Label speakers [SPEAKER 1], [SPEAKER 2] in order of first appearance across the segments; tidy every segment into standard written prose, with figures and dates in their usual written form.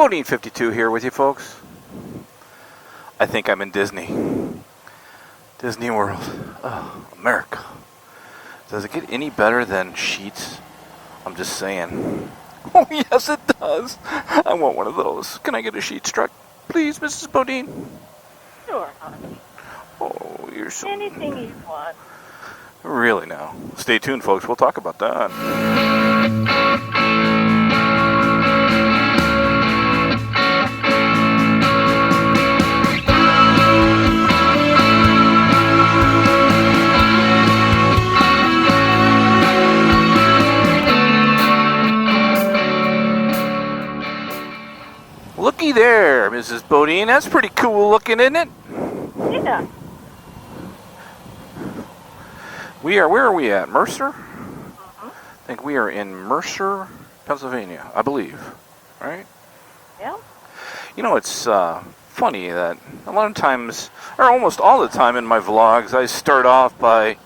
[SPEAKER 1] Bodine 52 here with you folks. I think I'm in Disney World. Oh, America. Does it get any better than Sheetz? I'm just saying. Oh yes it does. I want one of those. Can I get a Sheetz truck, please, Mrs. Bodine?
[SPEAKER 2] Sure, honey.
[SPEAKER 1] Oh, you're so...
[SPEAKER 2] Anything you want.
[SPEAKER 1] Really now. Stay tuned, folks. We'll talk about that. Looky there, Mrs. Bodine. That's pretty cool looking, isn't it?
[SPEAKER 2] Yeah.
[SPEAKER 1] Where are we at? Mercer? I think we are in Mercer, Pennsylvania, I believe. Right?
[SPEAKER 2] Yeah.
[SPEAKER 1] You know, it's funny that a lot of times, or almost all the time in my vlogs, I start off by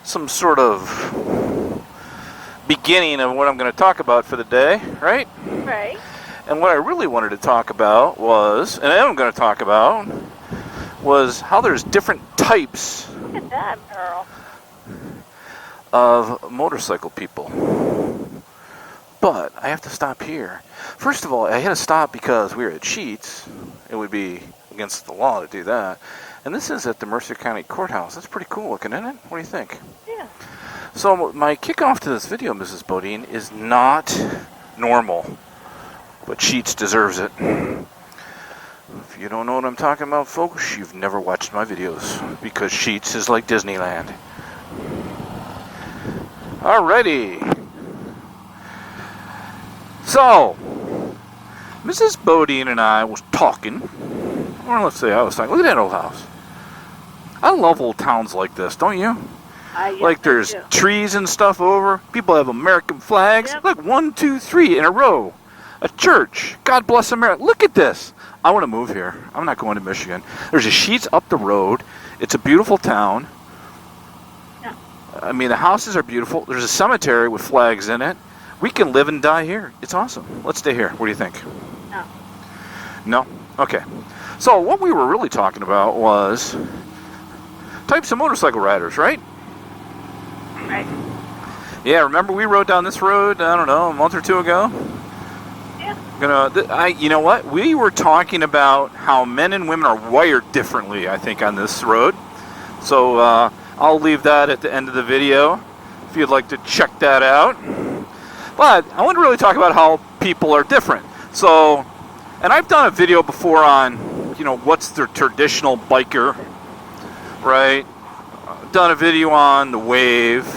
[SPEAKER 1] some sort of beginning of what I'm going to talk about for the day, right?
[SPEAKER 2] Right.
[SPEAKER 1] And what I really wanted to talk about was, and I am going to talk about, was how there's different types
[SPEAKER 2] Look at that, Earl.
[SPEAKER 1] of motorcycle people. But I have to stop here. First of all, I had to stop because we were at Sheetz. It would be against the law to do that. And this is at the Mercer County Courthouse. That's pretty cool looking, isn't it? What do you think?
[SPEAKER 2] Yeah.
[SPEAKER 1] So my kickoff to this video, Mrs. Bodine, is not normal. But Sheetz deserves it. If you don't know what I'm talking about, folks, you've never watched my videos. Because Sheetz is like Disneyland. Alrighty. So, Mrs. Bodine and I was talking. Or let's say I was talking. Look at that old house. I love old towns like this, don't you?
[SPEAKER 2] Yes,
[SPEAKER 1] Like there's trees and stuff over. People have American flags.
[SPEAKER 2] Yep.
[SPEAKER 1] Look, 1, 2, 3 in a row. A church. God bless America. Look at this. I want to move here. I'm not going to Michigan. There's a Sheetz up the road. It's a beautiful town.
[SPEAKER 2] Yeah.
[SPEAKER 1] I mean, the houses are beautiful. There's a cemetery with flags in it. We can live and die here. It's awesome. Let's stay here. What do you think?
[SPEAKER 2] No.
[SPEAKER 1] No? Okay. So what we were really talking about was types of motorcycle riders, right?
[SPEAKER 2] Right.
[SPEAKER 1] Yeah, remember we rode down this road, I don't know, a month or two ago? You know what? We were talking about how men and women are wired differently, I think, on this road. So I'll leave that at the end of the video if you'd like to check that out. But I want to really talk about how people are different. So, and I've done a video before on, you know, what's the traditional biker, right? Done a video on the wave,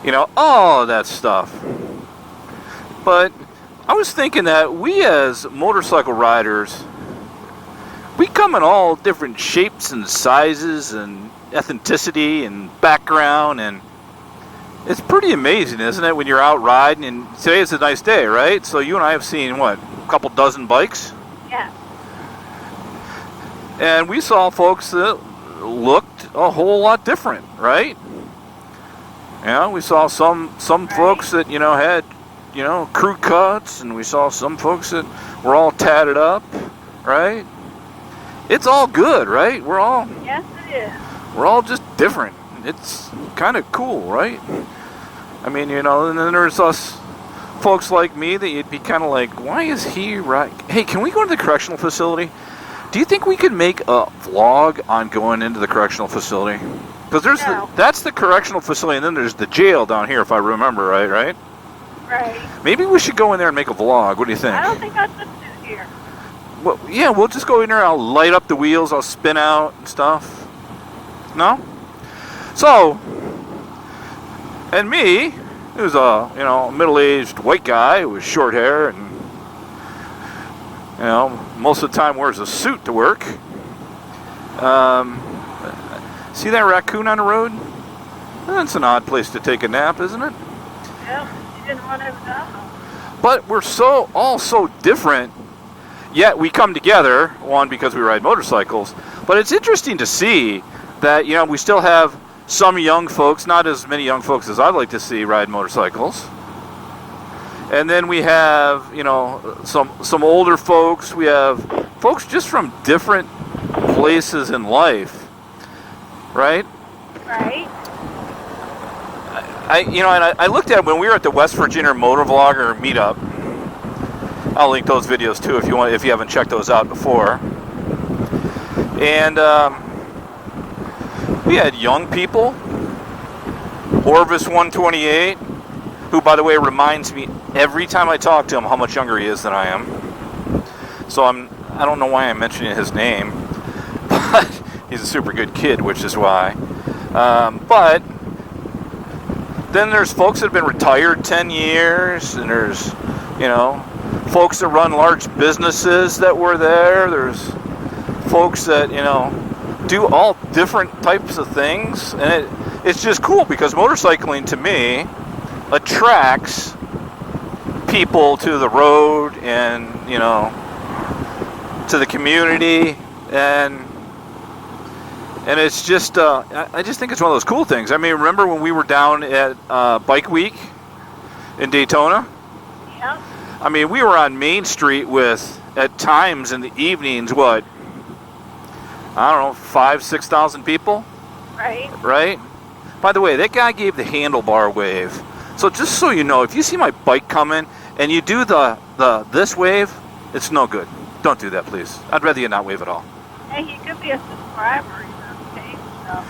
[SPEAKER 1] you know, all of that stuff. But I was thinking that we as motorcycle riders, we come in all different shapes and sizes and ethnicity and background, and it's pretty amazing, isn't it, when you're out riding? And today is a nice day, right? So you and I have seen, what, a couple dozen bikes?
[SPEAKER 2] Yeah.
[SPEAKER 1] And we saw folks that looked a whole lot different, right? Yeah, we saw some folks that, you know, had, you know, crew cuts, and we saw some folks that were all tatted up, right? It's all good, right? We're all...
[SPEAKER 2] Yes, it is.
[SPEAKER 1] We're all just different. It's kind of cool, right? I mean, you know, and then there's us folks like me that you'd be kind of like, why is he right? Hey, can we go to the correctional facility? Do you think we could make a vlog on going into the correctional facility? Because that's the correctional facility, and then there's the jail down here, if I remember right?
[SPEAKER 2] Right.
[SPEAKER 1] Maybe we should go in there and make a vlog. What do you think?
[SPEAKER 2] I don't think I should do here.
[SPEAKER 1] Well, yeah, we'll just go in there. I'll light up the wheels. I'll spin out and stuff. No? So, and me, who's a, you know, middle-aged white guy with short hair and, you know, most of the time wears a suit to work. See that raccoon on the road? That's an odd place to take a nap, isn't it?
[SPEAKER 2] Yeah. Didn't want to know.
[SPEAKER 1] But we're all so different, yet we come together, one, because we ride motorcycles, but it's interesting to see that, you know, we still have some young folks, not as many young folks as I'd like to see ride motorcycles, And then we have, you know, some older folks. We have folks just from different places in life, right?
[SPEAKER 2] Right.
[SPEAKER 1] I looked at it when we were at the West Virginia Motor Vlogger meetup. I'll link those videos too if you haven't checked those out before. And we had young people. Orvis 128, who by the way reminds me every time I talk to him how much younger he is than I am. So I don't know why I'm mentioning his name, but he's a super good kid, which is why. But then there's folks that have been retired 10 years, and there's, you know, folks that run large businesses that were there. There's folks that, you know, do all different types of things, and it's just cool because motorcycling to me attracts people to the road and, you know, to the community, and it's just I just think it's one of those cool things. I mean, remember when we were down at Bike Week in Daytona?
[SPEAKER 2] Yeah.
[SPEAKER 1] I mean, we were on Main Street with, at times in the evenings, what, I don't know, 5,000-6,000 people?
[SPEAKER 2] Right.
[SPEAKER 1] Right? By the way, that guy gave the handlebar wave. So just so you know, if you see my bike coming and you do this wave, it's no good. Don't do that, please. I'd rather you not wave at all.
[SPEAKER 2] Hey, he could be a subscriber, you know, okay? So.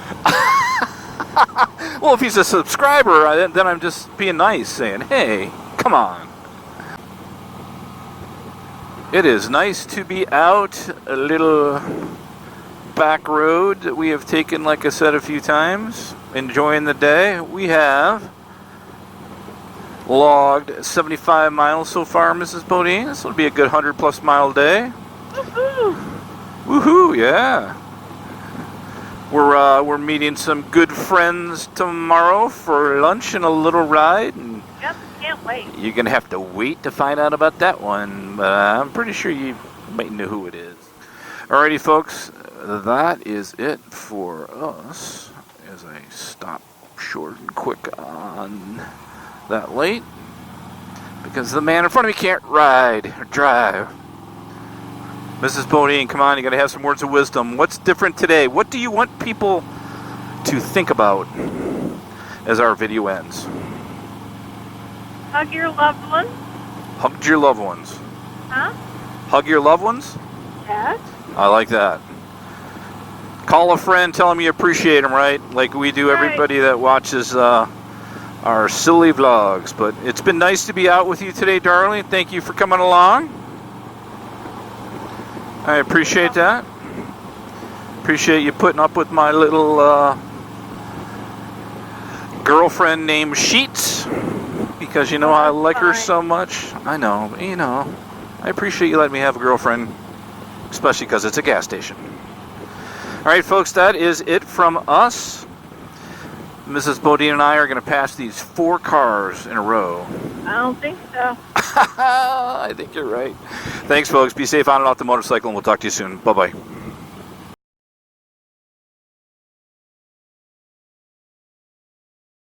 [SPEAKER 1] Well, if he's a subscriber, then I'm just being nice, saying, hey, come on. It is nice to be out, a little back road that we have taken, like I said, a few times, enjoying the day. We have logged 75 miles so far, Mrs. Bodine. This will be a good 100+ mile day.
[SPEAKER 2] Woohoo!
[SPEAKER 1] Woohoo! Yeah. We're meeting some good friends tomorrow for lunch and a little ride, and
[SPEAKER 2] Yep, can't wait.
[SPEAKER 1] you're gonna have to wait to find out about that one. But I'm pretty sure you might know who it is. Alrighty, folks. That is it for us. As I stop short and quick on that light, because the man in front of me can't ride or drive. Mrs. Bodine, come on, you gotta have some words of wisdom. What's different today? What do you want people to think about as our video ends?
[SPEAKER 2] Hug your loved ones.
[SPEAKER 1] Hug your loved ones.
[SPEAKER 2] Huh?
[SPEAKER 1] Hug your loved ones?
[SPEAKER 2] Yes.
[SPEAKER 1] I like that. Call a friend, tell them you appreciate them, right? Like we do everybody that watches our silly vlogs. But it's been nice to be out with you today, darling. Thank you for coming along. I appreciate that. Appreciate you putting up with my little girlfriend named Sheets, because you know I like her so much. I know, you know. I appreciate you letting me have a girlfriend, especially because it's a gas station. All right, folks, that is it from us. Mrs. Bodine and I are going to pass these 4 cars in a row.
[SPEAKER 2] I don't think so.
[SPEAKER 1] I think you're right. Thanks, folks. Be safe on and off the motorcycle, and we'll talk to you soon. Bye-bye.